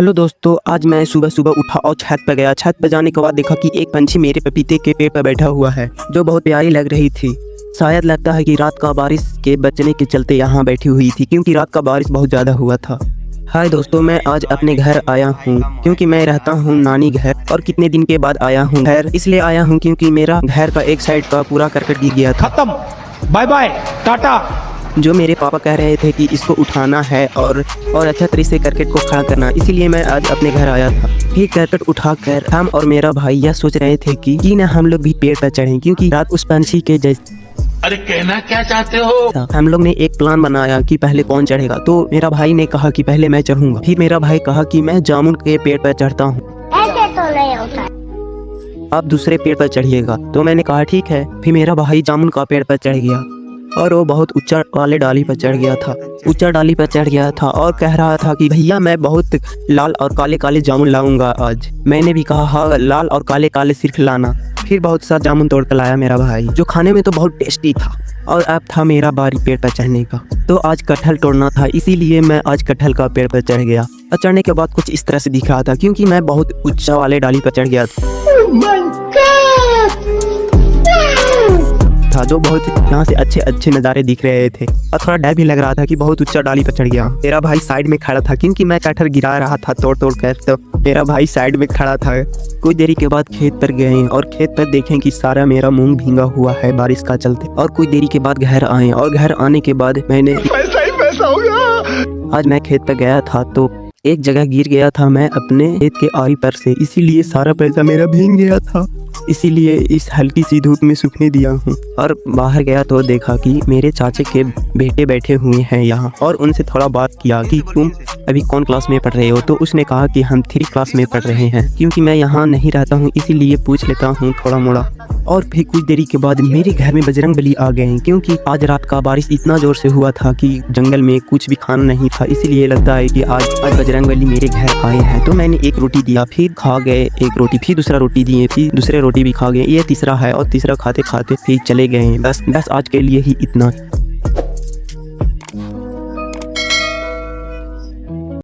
Hello दोस्तों, आज मैं सुबह सुबह उठा और छत पर गया। छत पर जाने के बाद देखा कि एक पंछी मेरे पपीते के पेड़ पर बैठा हुआ है, जो बहुत प्यारी लग रही थी। शायद लगता है कि रात का बारिश के बचने के चलते यहाँ बैठी हुई थी, क्योंकि रात का बारिश बहुत ज़्यादा हुआ था। हाय दोस्तों, मैं आज अपने घर आया हूँ क्योंकि मैं रहता हूँ नानी घर, और कितने दिन के बाद आया हूँ घर। इसलिए आया हूँ क्योंकि मेरा घर का एक साइड का पूरा करकट गिर गया था। खत्म, बाय बाय, टाटा। जो मेरे पापा कह रहे थे कि इसको उठाना है और अच्छा तरीके से करकट को खड़ा करना, इसीलिए मैं आज अपने घर आया था। फिर करकट उठाकर हम और मेरा भाई यह सोच रहे थे कि ना हम लोग भी पेड़ पर चढ़ें, क्योंकि रात उस पंछी के जैसे। अरे कहना क्या चाहते हो? हम लोग ने एक प्लान बनाया कि पहले कौन चढ़ेगा। तो मेरा भाई ने कहा कि पहले मैं चढ़ूंगा। फिर मेरा भाई कहा कि मैं जामुन के पेड़ पर चढ़ता हूँ, ऐसे तो नहीं होता। आप दूसरे पेड़ पर चढ़िएगा। तो मैंने कहा ठीक है। फिर मेरा भाई जामुन का पेड़ पर चढ़ गया और वो बहुत ऊंचा वाले डाली पर चढ़ गया था। ऊंचा डाली पर चढ़ गया था और कह रहा था कि भैया मैं बहुत लाल और काले काले जामुन लाऊंगा आज। मैंने भी कहा हाँ, लाल और काले काले सिर्फ लाना। फिर बहुत सा जामुन तोड़ कर लाया मेरा भाई, जो खाने में तो बहुत टेस्टी था। और अब था मेरा बारी पेड़ पर चढ़ने का। तो आज कटहल तोड़ना था, इसीलिए मैं आज कटहल का पेड़ पर चढ़ गया। और चढ़ने के बाद कुछ इस तरह से दिख रहा था, क्योंकि मैं बहुत ऊंचा वाले डाली पर चढ़ गया था, जो बहुत यहाँ से अच्छे अच्छे नज़ारे दिख रहे थे। और थोड़ा डर भी लग रहा था कि बहुत ऊंचा डाली पर चढ़ गया। मेरा भाई साइड में खड़ा था, क्योंकि मैं कटहल गिरा रहा था तोड़ तोड़ कर। तो मेरा भाई साइड में खड़ा था। कुछ देरी के बाद खेत पर गए और खेत पर देखें कि सारा मेरा मूंग भींगा हुआ है बारिश का चलते। और कुछ देरी के बाद घर आए, और घर आने के बाद मैंने पैसा ही पैसा होगा। आज मैं खेत पर गया था तो एक जगह गिर गया था मैं अपने खेत के आरी पर से, इसीलिए सारा पैसा मेरा भीग गया था। इसीलिए इस हल्की सी धूप में सूखने दिया हूँ। और बाहर गया तो देखा कि मेरे चाचे के बेटे बैठे हुए हैं यहाँ, और उनसे थोड़ा बात किया कि तुम अभी कौन क्लास में पढ़ रहे हो। तो उसने कहा कि हम 3 क्लास में पढ़ रहे हैं। क्योंकि मैं यहाँ नहीं रहता हूँ, इसीलिए पूछ लेता हूँ थोड़ा मोड़ा। और फिर कुछ देरी के बाद मेरे घर में बजरंगबली आ गए, क्योंकि आज रात का बारिश इतना जोर से हुआ था कि जंगल में कुछ भी खाना नहीं था। इसीलिए लगता है कि आज बजरंगबली मेरे घर आए हैं। तो मैंने एक रोटी दिया, फिर खा गए एक रोटी, फिर दूसरा रोटी दिए, फिर दूसरे रोटी भी खा गए। ये तीसरा है, और तीसरा खाते खाते फिर चले गए। बस आज के लिए ही इतना।